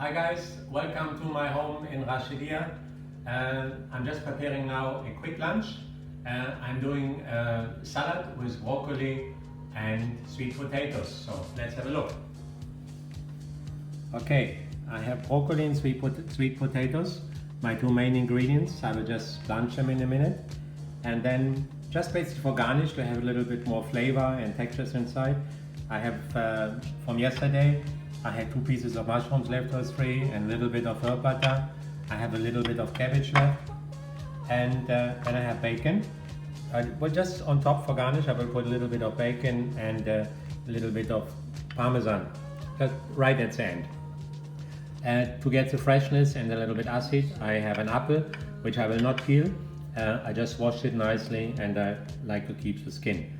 Hi guys, welcome to my home in Rashidia. I'm just preparing now a quick lunch. I'm doing a salad with broccoli and sweet potatoes, so let's have a look. Okay, I have broccoli and sweet potatoes, my two main ingredients. I will just blanch them in a minute, and then just basically for garnish to have a little bit more flavor and textures inside. I have from yesterday, I had 2 pieces of mushrooms left or 3 and a little bit of herb butter. I have a little bit of cabbage left, and then I have bacon. But just on top for garnish, I will put a little bit of bacon and a little bit of parmesan, just right at the end. To get the freshness and a little bit acid, I have an apple, which I will not peel. I just washed it nicely, and I like to keep the skin.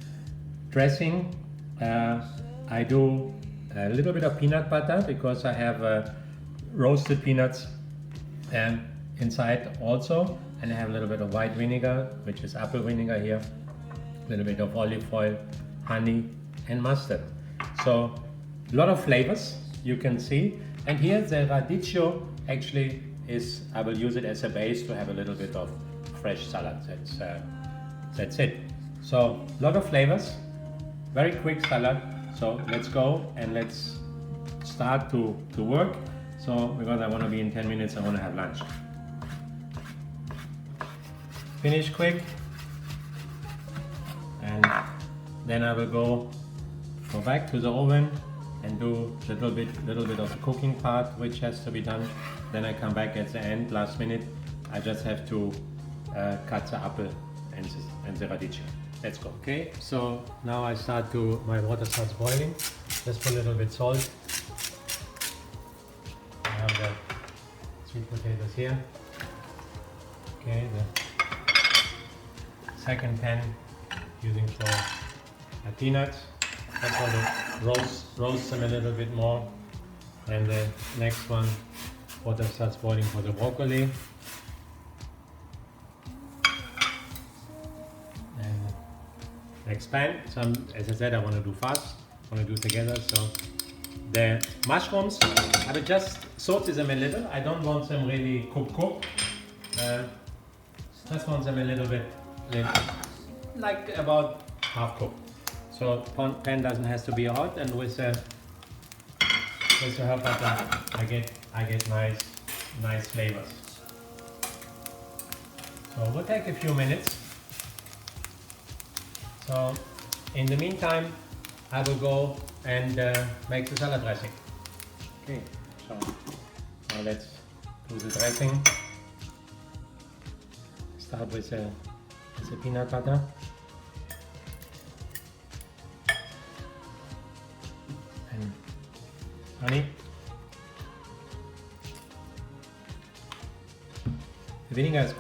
Dressing, I do a little bit of peanut butter because I have roasted peanuts inside also, and I have a little bit of white vinegar, which is apple vinegar here, a little bit of olive oil, honey and mustard. So a lot of flavors you can see, and here the radicchio actually is, I will use it as a base to have a little bit of fresh salad. That's it. So a lot of flavors, very quick salad. So let's go and let's start to work. So because I want to be in 10 minutes, I want to have lunch. Finish quick, and then I will go back to the oven and do a little bit of the cooking part which has to be done. Then I come back at the end, last minute. I just have to cut the apple and the radicchio. Let's go. Okay, so now my water starts boiling. Just put a little bit salt. I have the sweet potatoes here. Okay, the second pan using for peanuts. I want to roast them a little bit more. And the next one, water starts boiling for the broccoli. Next pan, as I said, I want to do fast, I want to do together. So the mushrooms, I will just saute them a little. I don't want them really cooked. Just want them a little bit, like about half cooked. So pan doesn't have to be hot, and with the herb butter, I get nice flavors. So we'll take a few minutes. So in the meantime, I will go and make the salad dressing. Okay, so now let's do the dressing. Start with the peanut butter. And honey. The vinegar is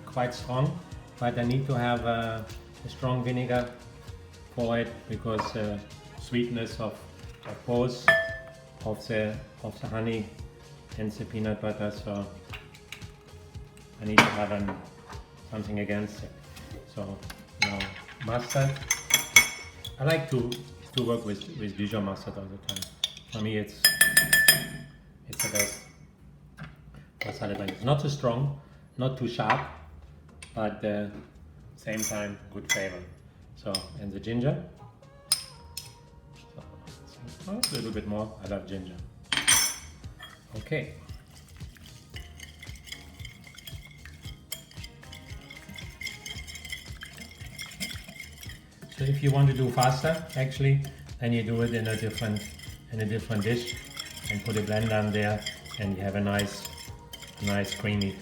quite strong, but I need to have a strong vinegar for it because sweetness of both of the honey and the peanut butter, so I need to have something against it. So now mustard. I like to work with Dijon mustard all the time. For me it's the best for salad. It's not too strong, not too sharp, but same time good flavor. So, and the ginger, so, a little bit more. I love ginger. Okay, so if you want to do faster, actually, then you do it in a different dish and put a blender on there, and you have a nice creamy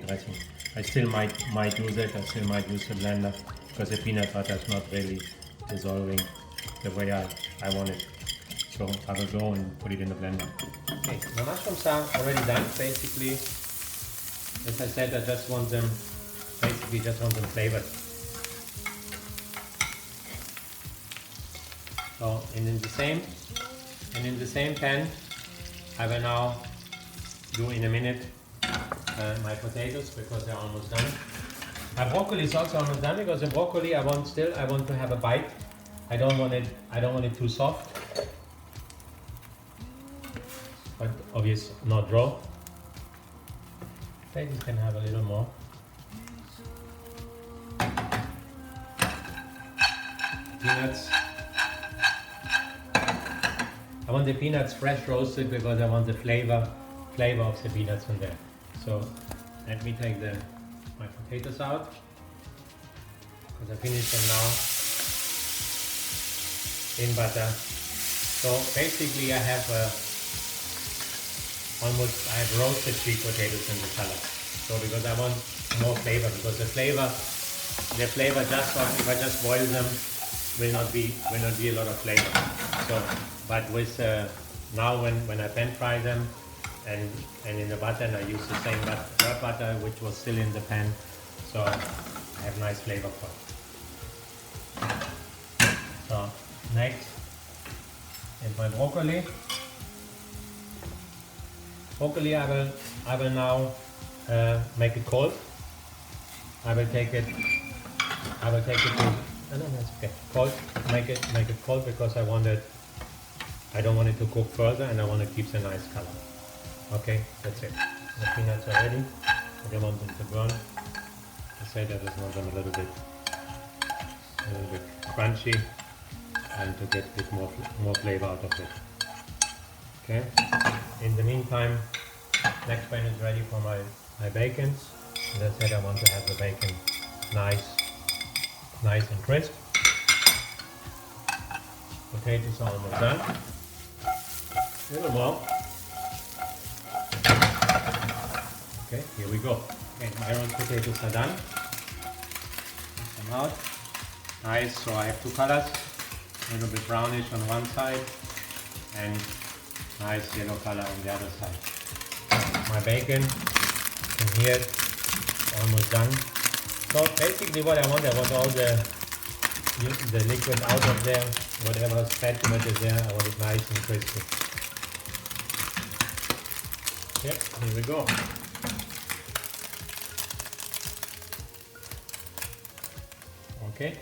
dressing. I still might use it. I still might use the blender because the peanut butter is not really dissolving the way I want it. So I will go and put it in the blender. Okay, my mushrooms are already done. Basically, as I said, I just want them flavored. So in the same pan, I will now do in a minute my potatoes because they're almost done. My broccoli is also almost done because the broccoli I want to have a bite. I don't want it too soft. But obvious, not raw. Potatoes can have a little more. Peanuts. I want the peanuts fresh roasted because I want the flavor of the peanuts in there. So let me take my potatoes out because I finished them now in butter. So basically I have roasted sweet potatoes in the salad. So because I want more flavor, because the flavor just if I just boil them will not be a lot of flavor. So, but with now when I pan fry them and in the butter, and I use the same butter which was still in the pan, so I have nice flavor for it. So next is my broccoli. Broccoli I will now make it cold. I will take it to that's okay. Cold. Make it cold because I don't want it to cook further, and I want to keep the nice color. Okay, that's it. The peanuts are ready. I don't want them to burn. I said I just want them a little bit crunchy and to get a bit more flavor out of it. Okay. In the meantime, next pan is ready for my bacon. As I said, I want to have the bacon nice and crisp. Potatoes are almost done. A little more. Okay, here we go. Okay, my roast potatoes are done. Take them out. Nice, so I have two colors. A little bit brownish on one side and nice yellow color on the other side. My bacon, you can hear it, almost done. So basically what I want all the liquid out of there, whatever fat in it is there, I want it nice and crispy. Yep, here we go. Okay,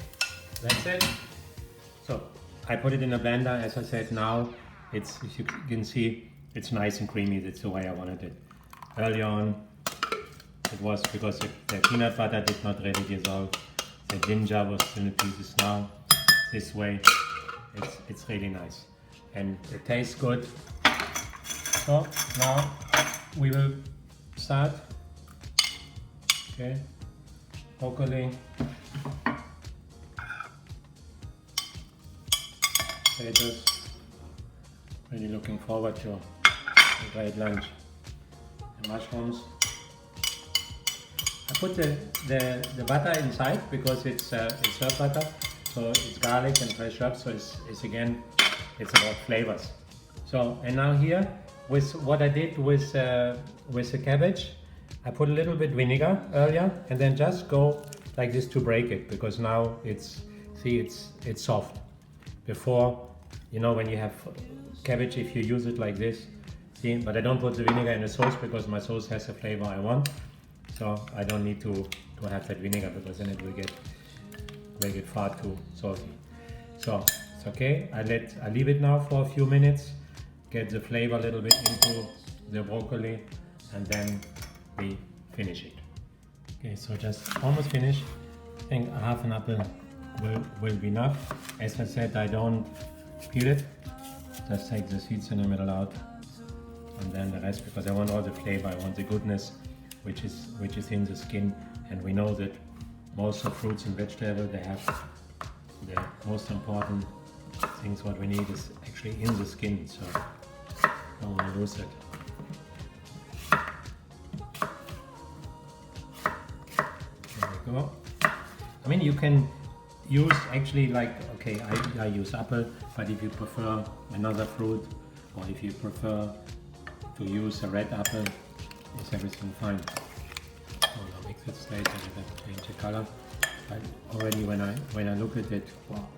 that's it. So I put it in a blender, as I said. Now it's, as you can see, it's nice and creamy. That's the way I wanted it. Early on it was because the peanut butter did not really dissolve. The ginger was still in pieces. Now this way it's really nice and it tastes good. So now we will start. Okay, broccoli, potatoes. Really looking forward to a great lunch. The mushrooms. I put the butter inside because it's herb butter, so it's garlic and fresh herbs. So it's about flavors. So and now here with what I did with the cabbage, I put a little bit vinegar earlier and then just go like this to break it, because now it's soft. Before, you know, when you have cabbage, if you use it like this, see, but I don't put the vinegar in the sauce because my sauce has the flavor I want. So I don't need to have that vinegar because then it will make it far too salty. So it's okay. I leave it now for a few minutes, get the flavor a little bit into the broccoli, and then we finish it. Okay, so just almost finished. I think half an apple will be enough. As I said, I don't peel it. Just take the seeds in the middle out, and then the rest, because I want all the flavor. I want the goodness which is in the skin, and we know that most of fruits and vegetables, they have the most important things what we need is actually in the skin, so don't want to lose it. There we go. I mean, you can use actually, like, okay, I use apple, but if you prefer another fruit, or if you prefer to use a red apple, is everything fine. So I'll mix it straight and then change the color. But already when I look at it, wow,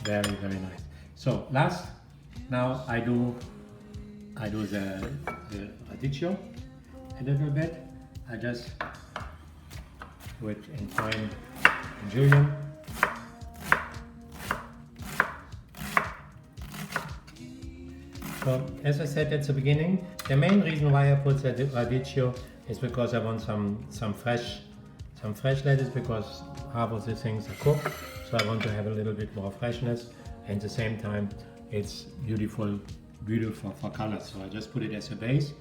very, very nice. So last, now I do the radicchio a little bit. I just do it in fine julienne. So as I said at the beginning, the main reason why I put the radicchio is because I want some fresh lettuce, because half of the things are cooked, so I want to have a little bit more freshness, and at the same time it's beautiful for color. So I just put it as a base,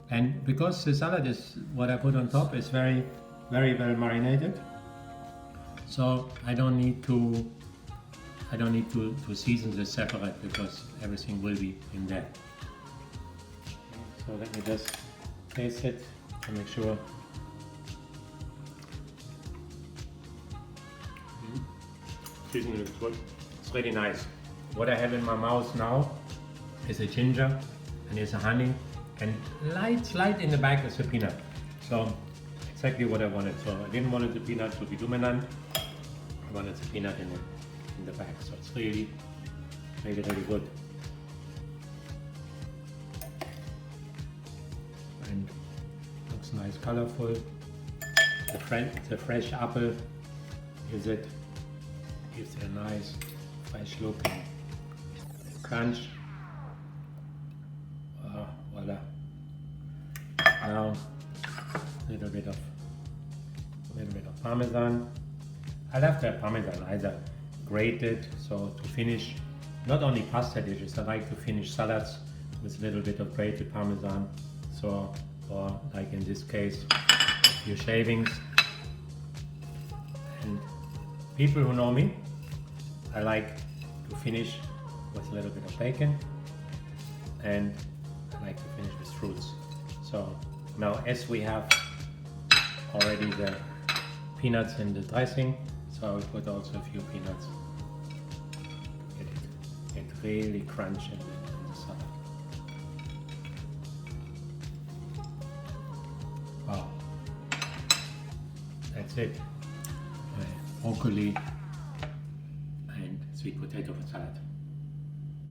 and because the salad is what I put on top is very well marinated, so I don't need to season this separate, because everything will be in there. So let me just taste it to make sure. Seasoning is good. It's really nice. What I have in my mouth now is a ginger and is a honey, and slight in the back is a peanut. So exactly what I wanted. So I didn't want the peanut to be dominant. I wanted the peanut in the back. So it's really good. And looks nice, colorful. The fresh apple gives it a nice fresh look and crunch. Voila. Now a little bit of Parmesan. I love the Parmesan either grated, so to finish not only pasta dishes, I like to finish salads with a little bit of grated Parmesan. So, or like in this case, a few shavings. And people who know me, I like to finish with a little bit of bacon, and I like to finish with fruits. So now, as we have already the peanuts in the dressing, so I will put also a few peanuts. Get really crunchy in the salad. Wow, that's it. Broccoli and sweet potato salad.